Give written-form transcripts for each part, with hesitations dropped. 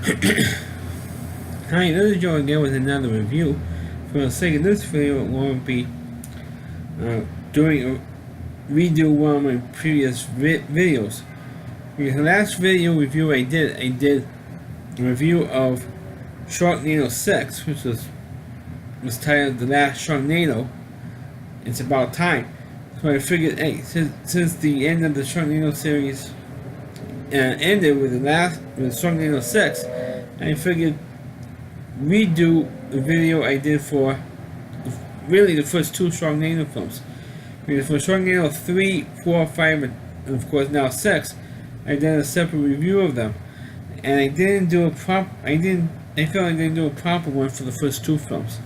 Hi, this is Joe again with another review. For the sake of this video, I'm going to be doing a redo one of my previous videos. The last video review I did a review of Sharknado 6, which was titled The Last Sharknado. It's about time. So I figured, hey, since the end of the Sharknado series ended with Sharknado 6, I figured redo the video I did for really the first two Sharknado films. Because for Sharknado 3, 4, 5, and of course now 6, I did a separate review of them. And I felt like I didn't do a proper one for the first two films.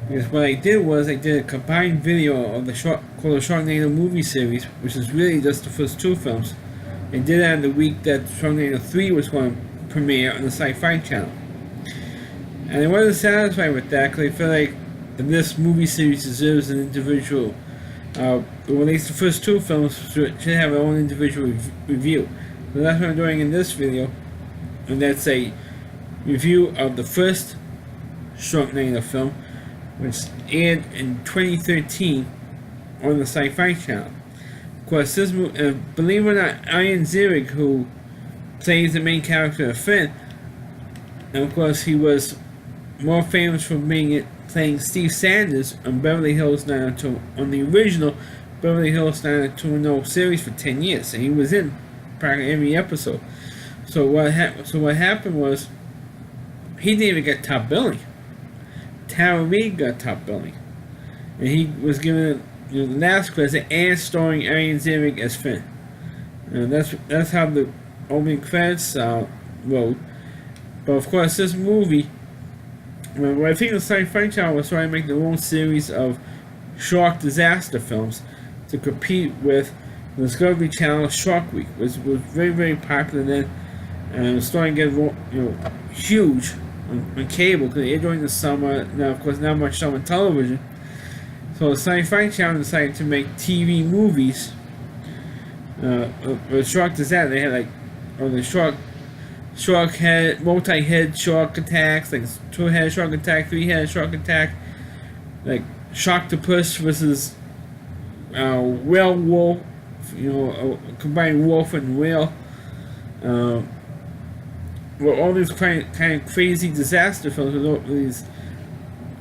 Because what I did was I did a combined video of called the Sharknado movie series, which is really just the first two films. I did that on the week that Sharknado 3 was going to premiere on the Sci-Fi Channel. And I wasn't satisfied with that because I feel like this movie series deserves an individual, or at least the first two films should have their own individual review. So that's what I'm doing in this video, and that's a review of the first Sharknado film, which aired in 2013 on the Sci-Fi Channel. Of course, this believe it or not, Ian Ziering, who plays the main character of Finn, and of course he was more famous for playing Steve Sanders on Beverly Hills 90210, on the original Beverly Hills 90210 series for 10 years, and he was in practically every episode. So what happened was, he didn't even get top billing. Tara Reid got top billing, and he was given the last credit and starring Ian Ziering as Finn. And that's how the opening credits wrote. But of course, this movie, well, I think the Sci-Fi Channel was trying to make their own series of shark disaster films to compete with the Discovery Channel Shark Week, which was very, very popular then, and it was starting to get huge on cable because it aired during the summer. Now, of course, not much summer television. So the Sci-Fi Channel decided to make TV movies with shark disaster. They had the shark head, multi-head shark attacks, like 2-head shark attack, 3-head shark attack, like Sharktopus versus whale wolf, a combined wolf and whale. Well, all these kind of crazy disaster films with these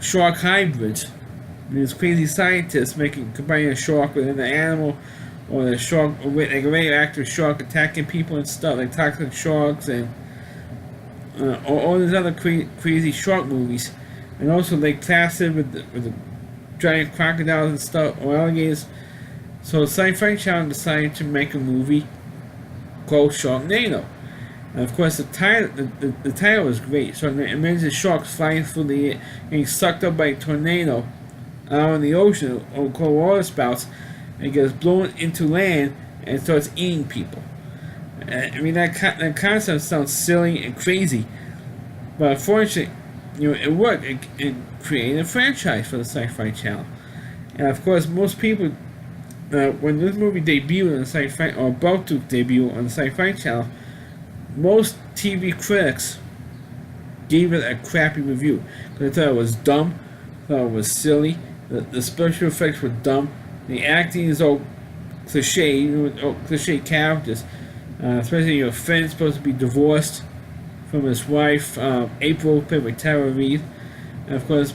shark hybrids, these crazy scientists combining a shark with an animal, or the shark with like a radioactive shark attacking people and stuff, like toxic sharks and all these other crazy shark movies, and also Lake Placid with the giant crocodiles and stuff, or alligators. So Sci-Fi Channel decided to make a movie called Sharknado, and of course the title was great. So it imagines sharks flying through the air, getting sucked up by a tornado out in the ocean or cold water spouts, and gets blown into land and starts eating people. I mean, that concept sounds silly and crazy, but unfortunately, it worked. It created a franchise for the Sci-Fi Channel, and of course, most people, when this movie debuted on the Sci-Fi, or about to debut on the Sci-Fi Channel, most TV critics gave it a crappy review because they thought it was dumb, thought it was silly, the special effects were dumb, the acting is all cliche, cliche characters. Especially Finn's supposed to be divorced from his wife, April, played by Tara Reid. And of course,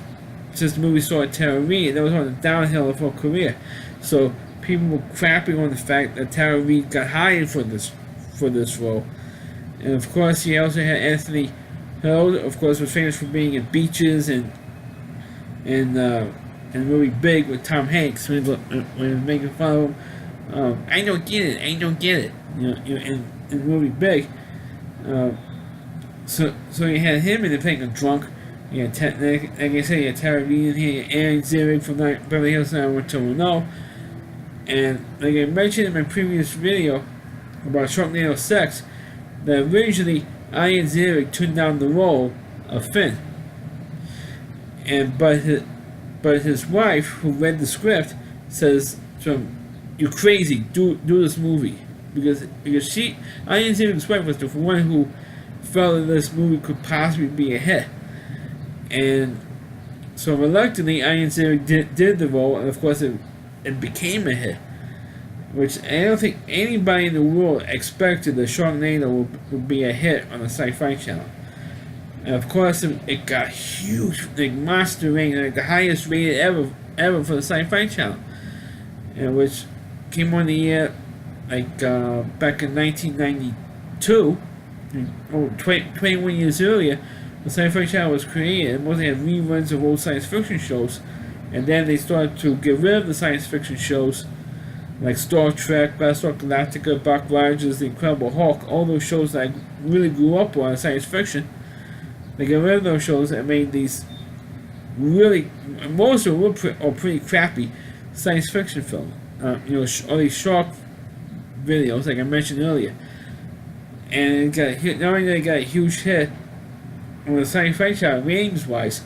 since the movie started Tara Reid, that was on the downhill of her career. So people were crapping on the fact that Tara Reid got hired for this role. And of course, he also had Anthony Hill, of course, was famous for being in Beaches and the movie Big with Tom Hanks when he was making fun of him. I don't get it. In the movie Big. So you had him in the playing a drunk. You had, like I said, you had Tara Reid in here, Aaron Ziering from Beverly Hills 90210. And like I mentioned in my previous video about Sharknado 6, that originally Ian Ziering turned down the role of Finn. But his wife, who read the script, says to him, "You're crazy. Do this movie." Because Ian Ziering's wife was the one who felt that this movie could possibly be a hit. And so reluctantly, Ian Ziering did the role, and of course it became a hit. Which I don't think anybody in the world expected that Sharknado would be a hit on the Sci-Fi Channel. And of course, it got huge, like monster rating, like the highest rated ever for the Sci-Fi Channel, and which came on the air like back in 1992, 21 years earlier. The Sci-Fi Channel was created, and mostly had reruns of old science fiction shows, and then they started to get rid of the science fiction shows like Star Trek, Battlestar Galactica, Buck Rogers, The Incredible Hulk, all those shows that I really grew up on science fiction. They got rid of those shows and made these really, most of them were pretty crappy science fiction films. All these shark videos, like I mentioned earlier. And it got a hit, not only did it got a huge hit on the Sci-Fi Channel ratings-wise,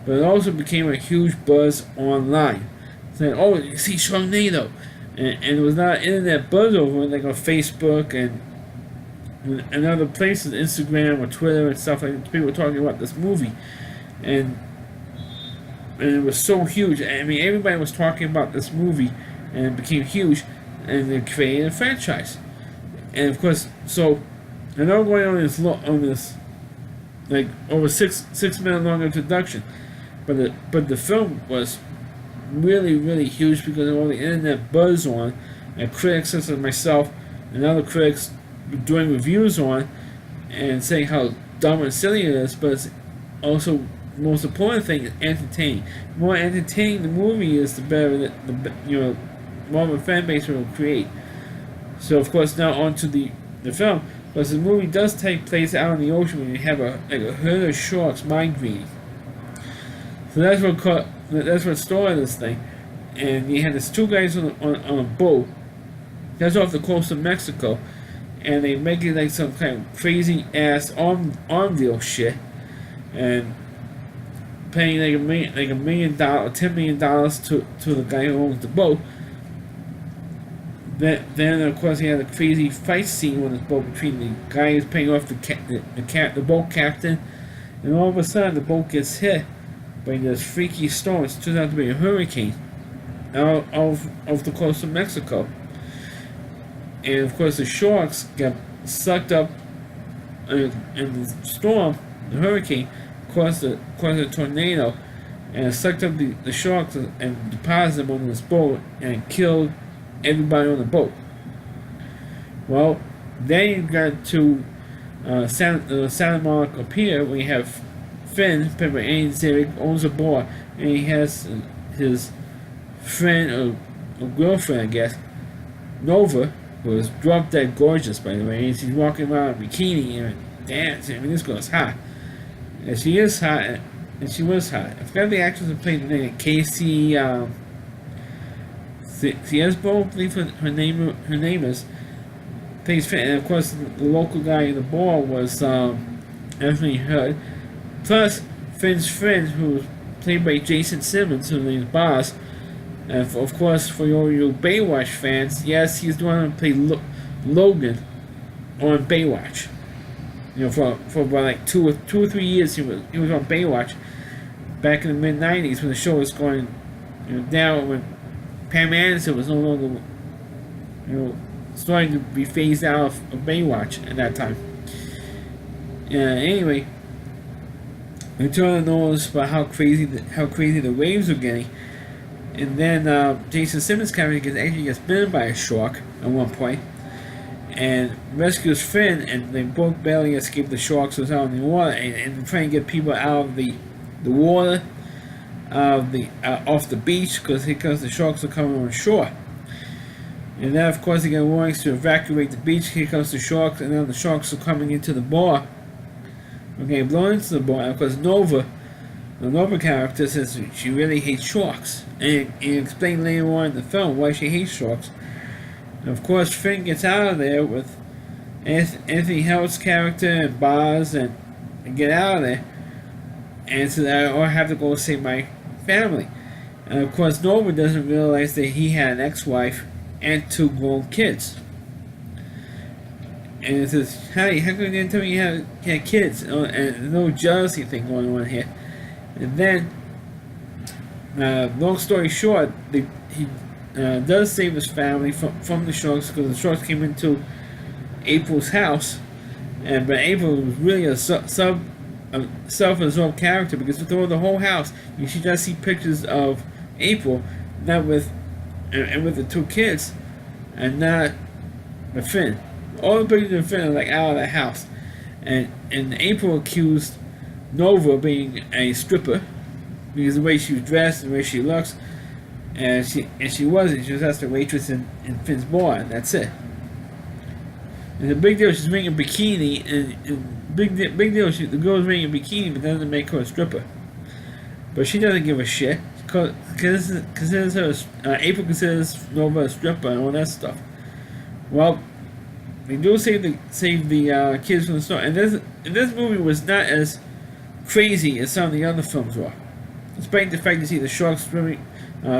but it also became a huge buzz online. Saying, oh, you see Sharknado. And it was not internet buzz over it, like on Facebook and other places, Instagram or Twitter and stuff like that. People were talking about this movie. And it was so huge. I mean, everybody was talking about this movie, and it became huge, and they created a franchise. And of course, so, and I'm going on this like over 6 minute long introduction, but the film was really huge because of all the internet buzz on, and critics such as myself and other critics doing reviews on and saying how dumb and silly it is. But it's also, the most important thing is entertaining. The more entertaining the movie is, the better the more of a fan base it will create. So of course, now on to the film. Because the movie does take place out in the ocean when you have a herd of sharks migrating. So that's what started this thing. And you had these two guys on a boat that's off the coast of Mexico, and they make it like some kind of crazy ass arm deal shit, and paying like $1 million or $10 million to the guy who owns the boat. Then of course he had a crazy fight scene on his boat between the guy who's paying off the boat captain, and all of a sudden the boat gets hit by this freaky storm. It turns out to be a hurricane out of the coast of Mexico, and of course the sharks got sucked up in the storm. The hurricane caused a tornado, and it sucked up the sharks and deposited them on this boat and killed everybody on the boat. Well, then you got to Santa Monica Pier, where you have Finn, played by Ian Ziering, owns a bar, and he has his friend or girlfriend, I guess, Nova, who is drop dead gorgeous, by the way. And she's walking around in a bikini and dancing. I mean, this girl's hot, and she is hot, and she was hot. I forgot the actress who played the name, Casey. Ciesbo, I believe her name is, plays Finn, and of course the local guy in the bar was Anthony Hood. Plus Finn's friend, who was played by Jason Simmons, whose name is Boz. And of course, for all you Baywatch fans, yes, he's the one who played Logan on Baywatch. For about like two or 3 years, he was on Baywatch back in the mid '90s when the show was going down, when Pam Anderson was no longer, starting to be phased out of Baywatch at that time. Anyway, we turn to notice about how crazy the waves are getting, and then Jason Simmons' character actually gets bitten by a shark at one point, and rescues Finn, and they both barely escape the sharks who's out in the water, and trying to get people out of the water. Off the beach, because here comes the sharks are coming on shore, and then of course they get warnings to evacuate the beach. Here comes the sharks, and then the sharks are coming into the bar. Okay, blown into the bar, and of course the Nova character says she really hates sharks, and explain later on in the film why she hates sharks. And of course Finn gets out of there with Anthony Howard's character and Boz, and get out of there. And so I have to go save my family. And of course Nova doesn't realize that he had an ex-wife and 2 grown kids. and it says, "Hey, how come you didn't tell me you had kids?" And no jealousy thing going on here. And then, long story short, he does save his family from the sharks, because the sharks came into April's house, but April was really a self-absorbed character, because through the whole house you should just see pictures of April, not with with the two kids, and not the Finn. All the pictures of Finn are like out of the house, and April accused Nova of being a stripper because of the way she was dressed and the way she looks, and she wasn't. She was just a waitress in Finn's bar, and that's it. And the big deal, she's wearing a bikini, and big deal, the girl's wearing a bikini, but that doesn't make her a stripper. But she doesn't give a shit. Considers her, April considers Nova a stripper and all that stuff. Well, they do save the kids from the storm, and this movie was not as crazy as some of the other films were. Despite the fact you see the sharks swimming,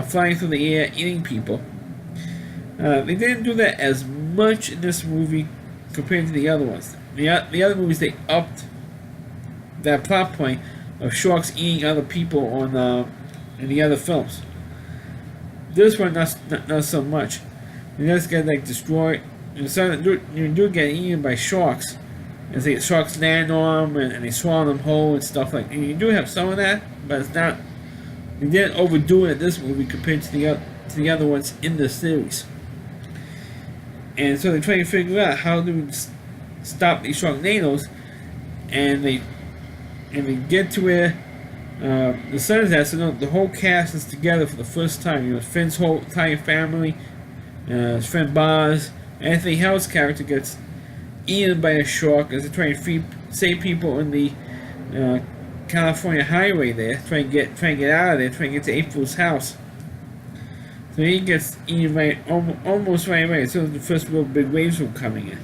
flying through the air, eating people, they didn't do that as much in this movie compared to the other ones. The other movies, they upped that plot point of sharks eating other people on in the other films. This one, not so much. You just get like destroyed. You do get eaten by sharks, as the sharks land on them and they swallow them whole and stuff like. And you do have some of that, but it's not. They didn't overdo it in this movie compared to the other ones in the series. And so they try to figure out how do we stop these Sharknadoes, and they get to where the sun is at. So the whole cast is together for the first time. You know, Finn's whole entire family, his friend Boz, Anthony Howell's character gets eaten by a shark as they try to save people in the California highway there, try and get out of there, try and get to April's house. So he gets eaten by almost right away as soon as the first real big waves were coming in,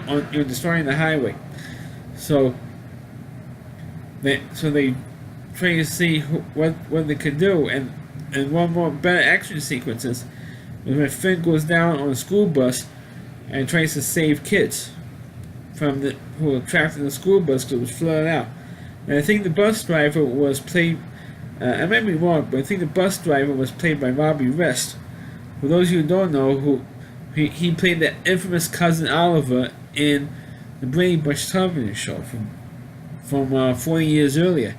on destroying the highway. So they try to see what they could do, and one more better action sequences is when Finn goes down on a school bus and tries to save kids who were trapped in the school bus because it was flooded out. And I think the bus driver was played. I might be wrong, but I think the bus driver was played by Robbie Rest. For those of you who don't know, he played the infamous cousin Oliver in the Brady Bunch television show from 40 years earlier.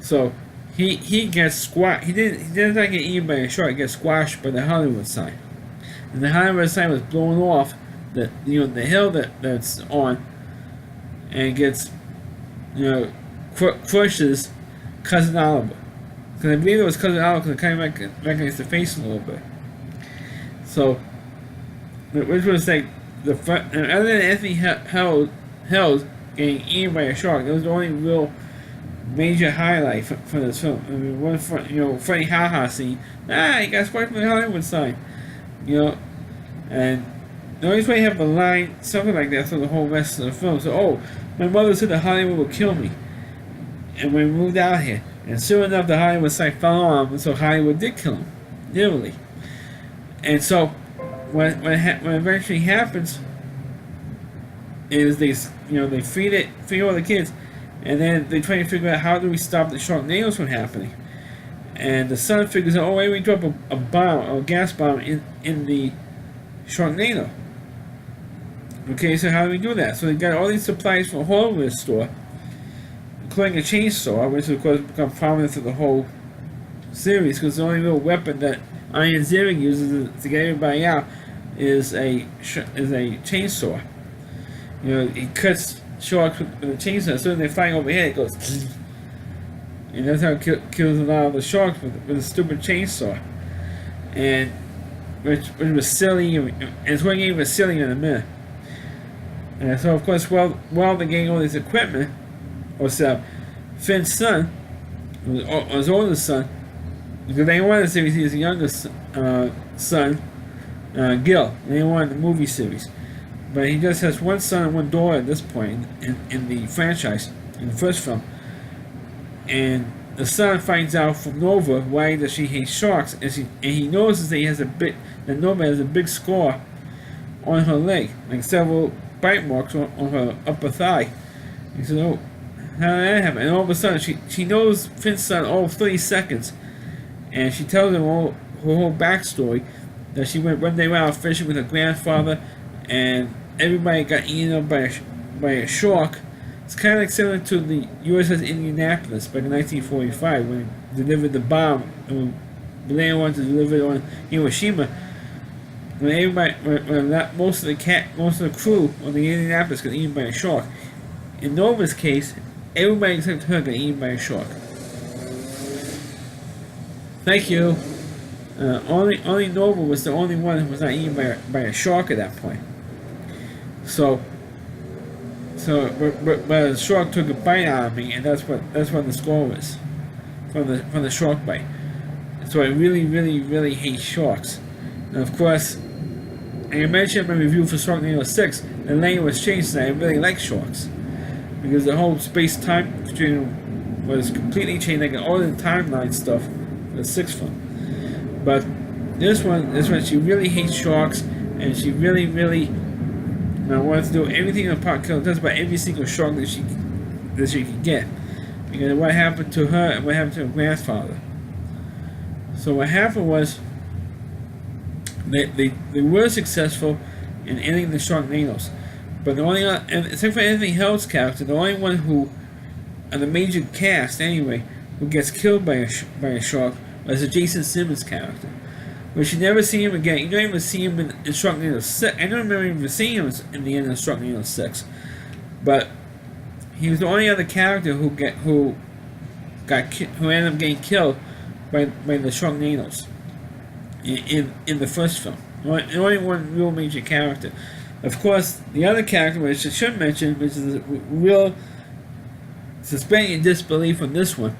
So he gets squashed. He didn't get eaten by a shark. He gets squashed by the Hollywood sign, and the Hollywood sign was blown off the hill that's on, and gets crushes cousin Oliver. Because I believe it was cousin Oliver, because I kind of recognized the face a little bit. So, which was like and other than Anthony Held getting eaten by a shark, that was the only real major highlight for this film. I mean, one funny ha-ha scene. He got squashed by the Hollywood sign. And they always try to have a line, something like that, for the whole rest of the film. So, my mother said that Hollywood would kill me, and we moved out here. And soon enough, the Hollywood sign fell on him, so Hollywood did kill him, literally. And so, what eventually happens is they free all the kids, and then they try to figure out how do we stop the Sharknadoes from happening. And the son figures out, wait, we drop a gas bomb in the Sharknado. Okay, so how do we do that? So they got all these supplies from a hardware store, including a chainsaw, which of course become prominent through the whole series, because the only real weapon that Iron Zero uses to get everybody out is a chainsaw. He cuts sharks with a chainsaw. So when they're flying overhead, it goes, and that's how it kills a lot of the sharks with a stupid chainsaw. And which was silly, and it's going to get even sillier in a minute. And so of course, while they're getting all this equipment, Finn's son, or his oldest son, because they wanted the series, he was the youngest son, Gil. They wanted the movie series, but he just has one son and one daughter at this point in the franchise, in the first film. And the son finds out from Nova why that she hates sharks, and he notices that Nova has a big scar on her leg, like several bite marks on her upper thigh. He said, "Oh, how did that happen?" And all of a sudden, she knows Finn's son all 30 seconds, and she tells him all her whole backstory. That she went one day out fishing with her grandfather, and everybody got eaten up by a shark. It's kind of like similar to the USS Indianapolis back in 1945 when it delivered the bomb, and when they wanted to deliver it on Hiroshima. When everybody, most of the crew on the Indianapolis got eaten by a shark. In Nova's case, everybody except her got eaten by a shark. Thank you. Only Nova was the only one who was not eaten by a shark at that point. But the shark took a bite out of me, and that's what the score was from the shark bite. So I really hate sharks. And of course, I mentioned in my review for Sharknado 6, the language was changed, and I really like sharks because the whole space-time continuum was completely changed, like all the timeline stuff for the 6th film. But this one, she really hates sharks, and she really wants to do everything in part kill just about every single shark that she could get. Because of what happened to her and what happened to her grandfather. So what happened was they were successful in ending the Sharknadoes, but the only and except for Anthony Hill's character, the only one who, on the major cast anyway, who gets killed by a shark was a Jason Simmons character. But you never see him again. You don't even see him in Sharknado 6. I don't remember even seeing him in the end of Sharknado 6. But he was the only other character who ended up getting killed by the Sharknadoes in the first film. The only one real major character. Of course, the other character, which I should mention, which is real suspending disbelief on this one,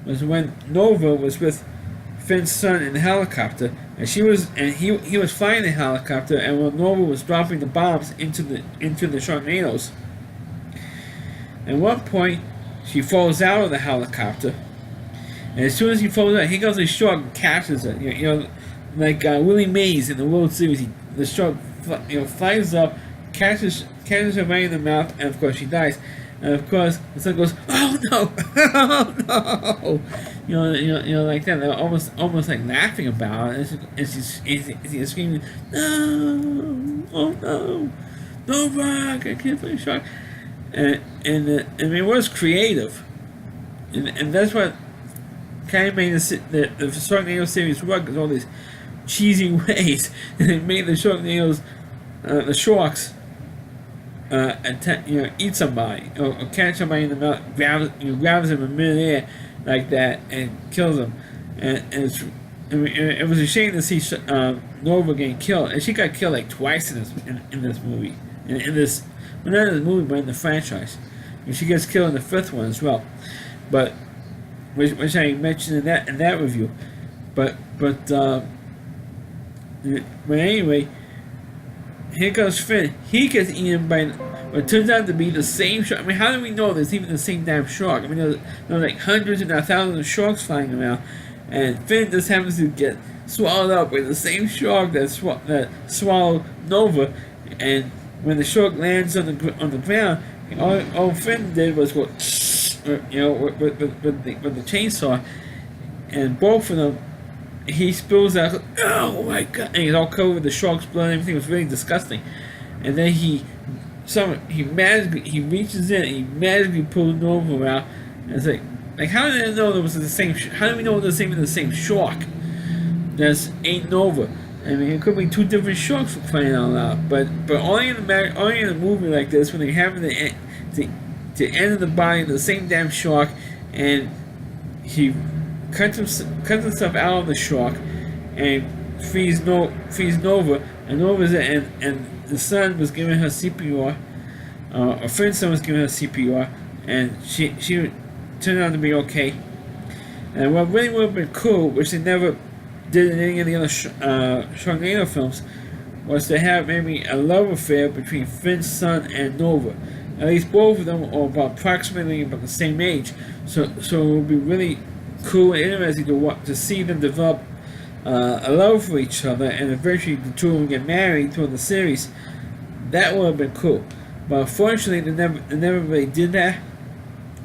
was when Nova was with Finn's son in the helicopter, and he was flying the helicopter, and when Nova was dropping the bombs into the Sharknadoes, at one point she falls out of the helicopter, and as soon as he falls out, he goes to the shark and catches her. Like Willie Mays in the World Series, the shark flies up, catches her right in the mouth, and of course she dies. And of course, the son goes, "Oh no, oh no!" Like that. They're almost like laughing about it, and she's screaming, "No, oh no, no rock! I can't play a shark." And it was creative, and that's what kind of made the Sharknado series work. Is all these cheesy ways, and it made the Sharknadoes, the sharks. Eat somebody or catch somebody in the mouth, grabs him in midair like that and kills him, and it was a shame to see Nova getting killed, and she got killed like twice in this movie, not in this movie but in the franchise, and she gets killed in the 5th one as well, but which I mentioned in that review, but anyway. Here goes Finn. He gets eaten by what it turns out to be the same shark. I mean, how do we know there's even the same damn shark? I mean, there's like hundreds and thousands of sharks flying around, and Finn just happens to get swallowed up by the same shark that swallowed Nova. And when the shark lands on the ground, all Finn did was go, with the chainsaw, and both of them. He spills out, "Oh my god!" And he's all covered with the shark's blood. And everything was really disgusting. And then he reaches in and he magically pulls Nova out. And it's like how did I know there was the same? How do we know it was the same shark? That's ain't Nova. I mean, it could be two different sharks for crying out loud. But only in a movie like this when they have the end of the body of the same damn shark, and he cuts himself out of the shark and frees Nova, and Nova's and the son was giving her CPR, or Finn's son was giving her CPR, and she turned out to be okay. And what really would have been cool, which they never did in any of the other Sharknado films, was to have maybe a love affair between Finn's son and Nova. At least both of them are approximately about the same age, so it would be really cool and interesting to see them develop a love for each other, and eventually the two of them get married through the series. That would have been cool. But unfortunately, they never really did that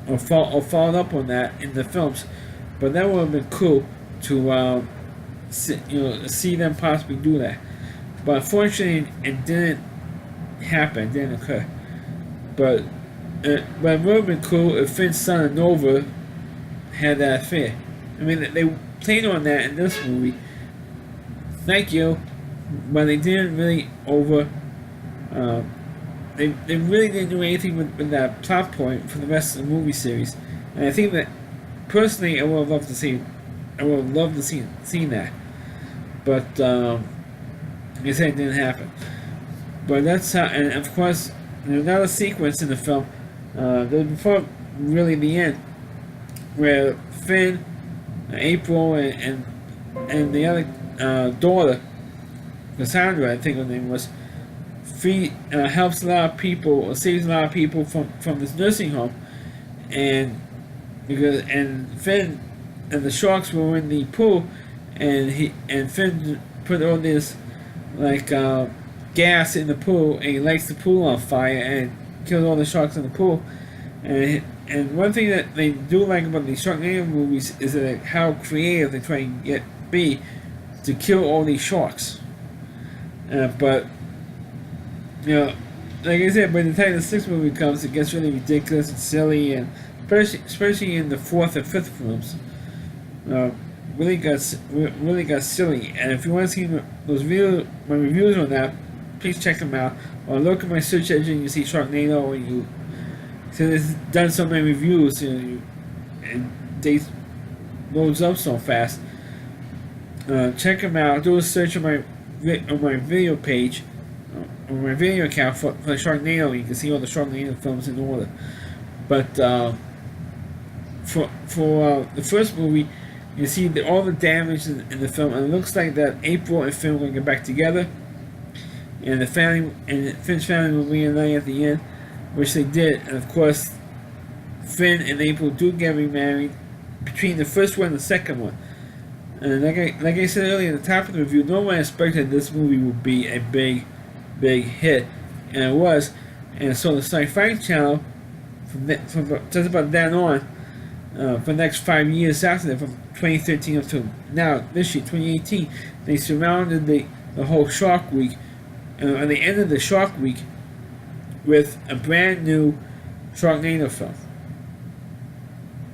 or followed up on that in the films. But that would have been cool to see them possibly do that. But unfortunately, it didn't happen. It didn't occur. But it would have been cool if Finn's son and Nova had that affair. I mean, they played on that in this movie. Thank you, but they didn't really they really didn't do anything with that plot point for the rest of the movie series. And I think that personally, I would have loved to see. I would have loved to see that. But like I said, it didn't happen. But that's how. And of course, there's another sequence in the film. Before really the end, where Finn, April, and the other daughter, Cassandra, I think her name was, helps a lot of people, or saves a lot of people from this nursing home, and Finn and the sharks were in the pool, and Finn put all this gas in the pool, and he lights the pool on fire and kills all the sharks in the pool. And one thing that they do like about the Sharknado movies is that how creative they try and be to kill all these sharks. But like I said, by the time the sixth movie comes, it gets really ridiculous and silly, and especially in the fourth and fifth films, really got silly. And if you want to see my reviews on that, please check them out, or look at my search engine. You see Sharknado, and you see it's done so many reviews, and they loads up so fast. Check them out. Do a search on my video page, on my video account for Sharknado. You can see all the Sharknado films in order. But for the first movie, you see all the damage in the film, and it looks like that April and Finn are going to get back together, and Finn's family will reunite at the end, which they did. And of course, Finn and April do get remarried between the first one and the second one. And like I said earlier at the top of the review, no one expected this movie would be a big hit, and it was. And so the Sci-Fi Channel, from just about then on, for the next 5 years after that, from 2013 up to now, this year, 2018, they surrounded the whole Shark Week, and they ended the Shark Week with a brand new Sharknado film.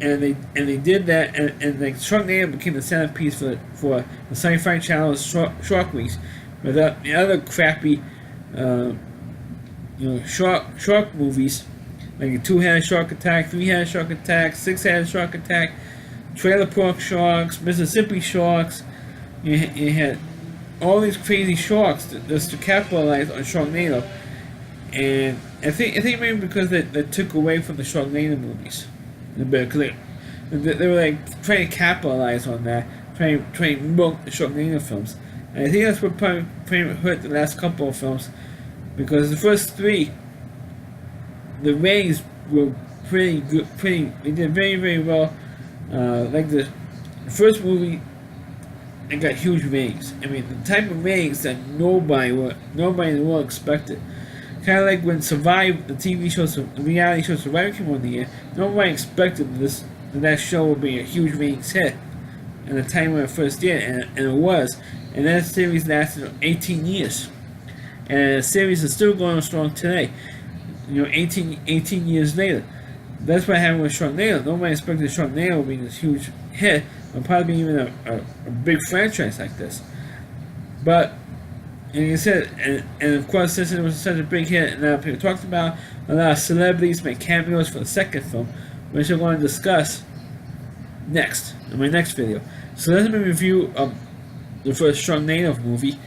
And they did that, and like Sharknado became the centerpiece for the Sci-Fi Channel's Shark Weeks, without the other crappy shark movies, like a 2-headed shark attack, 3-headed shark attack, 6-headed shark attack, Trailer Park Sharks, Mississippi Sharks. You had all these crazy sharks just to capitalize on Sharknado, and I think maybe because they took away from the Sharknado movies a bit, because they were like trying to capitalize on that, trying to milk the Sharknado films, and I think that's what probably hurt the last couple of films, because the first three, the ratings were pretty good, they did very well. Like the first movie, it got huge ratings. I mean, the type of ratings that nobody in the world expected. Kind of like when Survive, the TV show, the reality show Survive came on the air, nobody expected that show would be a huge ratings hit at the time when it first did, and it was. And that series lasted 18 years. And the series is still going strong today, 18 years later. That's what happened with Sharknado. Nobody expected Sharknado would be this huge hit, or probably even a big franchise like this. But, like I said, and of course, since it was such a big hit, and now people talked about, a lot of celebrities made cameos for the second film, which I'm going to discuss next, in my next video. So that's my review of the first Sharknado movie.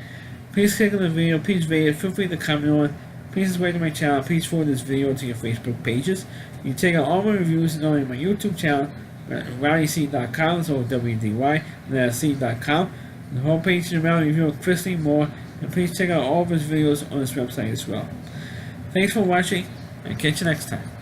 Please click on the video, please rate it, feel free to comment on it. Please subscribe to my channel, please forward this video to your Facebook pages. You can check out all my reviews and on my YouTube channel at RowdyC.com, so WDY, and that's C.com. The homepage is around review of Chris Lee Moore, and please check out all of his videos on this website as well. Thanks for watching, and catch you next time.